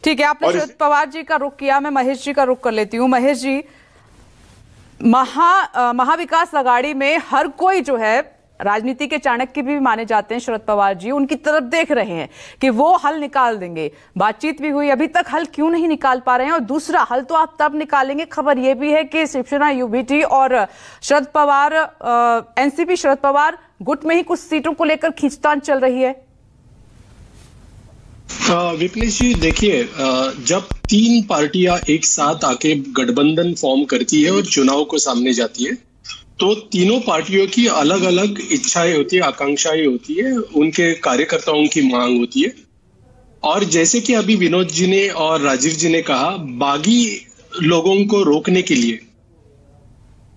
ठीक है, आपने शरद पवार जी का रुख किया, मैं महेश जी का रुख कर लेती हूँ। महेश जी, महाविकास आघाड़ी में हर कोई जो है, राजनीति के चाणक्य भी माने जाते हैं शरद पवार जी, उनकी तरफ देख रहे हैं कि वो हल निकाल देंगे। बातचीत भी हुई, अभी तक हल क्यों नहीं निकाल पा रहे हैं? और दूसरा, हल तो आप तब निकालेंगे, खबर यह भी है कि शिवसेना यूबीटी और शरद पवार एनसीपी शरद पवार गुट में ही कुछ सीटों को लेकर खींचतान चल रही है। विपनेश जी, देखिए, जब तीन पार्टियां एक साथ आके गठबंधन फॉर्म करती है और चुनाव को सामने जाती है, तो तीनों पार्टियों की अलग अलग इच्छाएं होती है, आकांक्षाएं होती है, उनके कार्यकर्ताओं की मांग होती है। और जैसे कि अभी विनोद जी ने और राजीव जी ने कहा, बागी लोगों को रोकने के लिए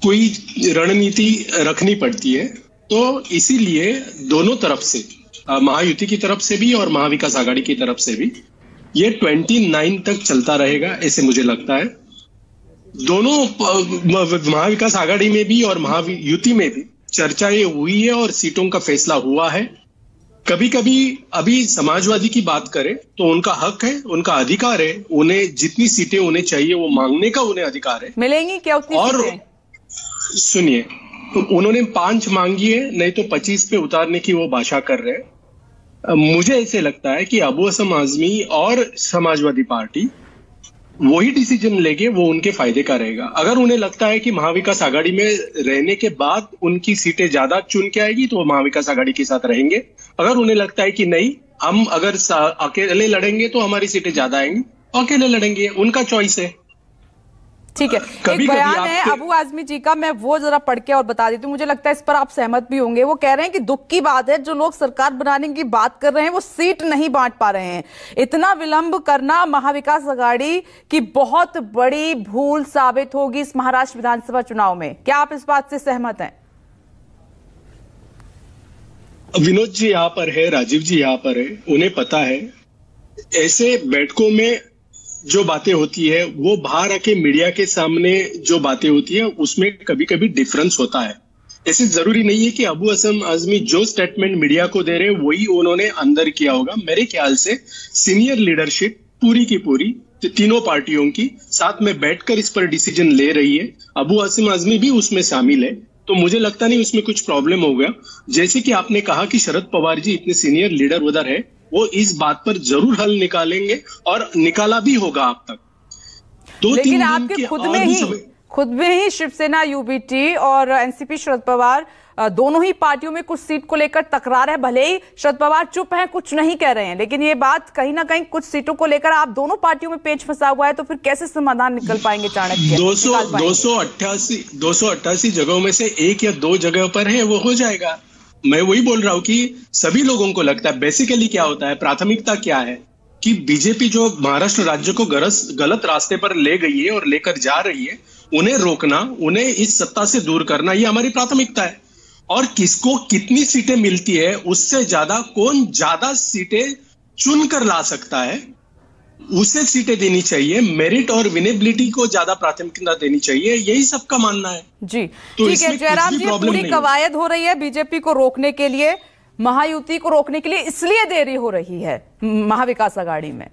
कोई रणनीति रखनी पड़ती है। तो इसीलिए दोनों तरफ से, महायुति की तरफ से भी और महाविकास आघाड़ी की तरफ से भी, ये 29 तक चलता रहेगा, ऐसे मुझे लगता है। दोनों महाविकास आघाड़ी में भी और महायुति में भी चर्चाएं हुई है और सीटों का फैसला हुआ है। कभी कभी अभी समाजवादी की बात करें तो उनका हक है, उनका अधिकार है, उन्हें जितनी सीटें उन्हें चाहिए वो मांगने का उन्हें अधिकार है। मिलेंगी क्या उतनी और सीटें? सुनिए, उन्होंने 5 मांगी है, नहीं तो 25 पे उतारने की वो भाषा कर रहे हैं। मुझे ऐसे लगता है कि अबू असम आजमी और समाजवादी पार्टी वही डिसीजन लेंगे, वो उनके फायदे का रहेगा। अगर उन्हें लगता है कि महाविकास आघाड़ी में रहने के बाद उनकी सीटें ज्यादा चुन के आएगी तो वो महाविकास आघाड़ी के साथ रहेंगे। अगर उन्हें लगता है कि नहीं, हम अगर अकेले लड़ेंगे तो हमारी सीटें ज्यादा आएंगी, अकेले लड़ेंगे, उनका चॉइस है। ठीक है, एक बयान है अबू आजमी जी का, मैं वो जरा पढ़ के और बता देती हूँ, मुझे लगता है इस पर आप सहमत भी होंगे। वो कह रहे हैं कि दुख की बात है, जो लोग सरकार बनाने की बात कर रहे हैं वो सीट नहीं बांट पा रहे हैं। इतना विलंब करना महाविकास आघाड़ी की बहुत बड़ी भूल साबित होगी इस महाराष्ट्र विधानसभा चुनाव में। क्या आप इस बात से सहमत हैं? विनोद जी यहाँ पर है, राजीव जी यहाँ पर है, उन्हें पता है ऐसे बैठकों में जो बातें होती है वो बाहर आके मीडिया के सामने जो बातें होती है उसमें कभी कभी डिफरेंस होता है। ऐसे जरूरी नहीं है कि अबू असम आजमी जो स्टेटमेंट मीडिया को दे रहे हैं वही उन्होंने अंदर किया होगा। मेरे ख्याल से सीनियर लीडरशिप पूरी की पूरी तीनों पार्टियों की साथ में बैठकर इस पर डिसीजन ले रही है। अबू असम आजमी भी उसमें शामिल है, तो मुझे लगता नहीं उसमें कुछ प्रॉब्लम हो गया। जैसे कि आपने कहा कि शरद पवार जी इतने सीनियर लीडर उधर है, वो इस बात पर जरूर हल निकालेंगे और निकाला भी होगा अब तक। लेकिन आपके खुद में ही शिवसेना यूबीटी और एनसीपी शरद पवार दोनों ही पार्टियों में कुछ सीट को लेकर तकरार है। भले ही शरद पवार चुप हैं, कुछ नहीं कह रहे हैं, लेकिन ये बात कहीं ना कहीं कुछ सीटों को लेकर आप दोनों पार्टियों में पेच फंसा हुआ है। तो फिर कैसे समाधान निकल पाएंगे चाणक्य? 288 जगहों में से 1 या 2 जगह पर है, वो हो जाएगा। मैं वही बोल रहा हूं कि सभी लोगों को लगता है, बेसिकली क्या होता है, प्राथमिकता क्या है कि बीजेपी जो महाराष्ट्र राज्य को गलत रास्ते पर ले गई है और लेकर जा रही है, उन्हें रोकना, उन्हें इस सत्ता से दूर करना, ये हमारी प्राथमिकता है। और किसको कितनी सीटें मिलती है, उससे ज्यादा कौन ज्यादा सीटें चुनकर ला सकता है, उसे सीटें देनी चाहिए। मेरिट और विनेबिलिटी को ज्यादा प्राथमिकता देनी चाहिए, यही सबका मानना है जी। तो ठीक है जयराम जी, पूरी कवायद हो रही है बीजेपी को रोकने के लिए, महायुति को रोकने के लिए, इसलिए देरी हो रही है महाविकास आघाड़ी में।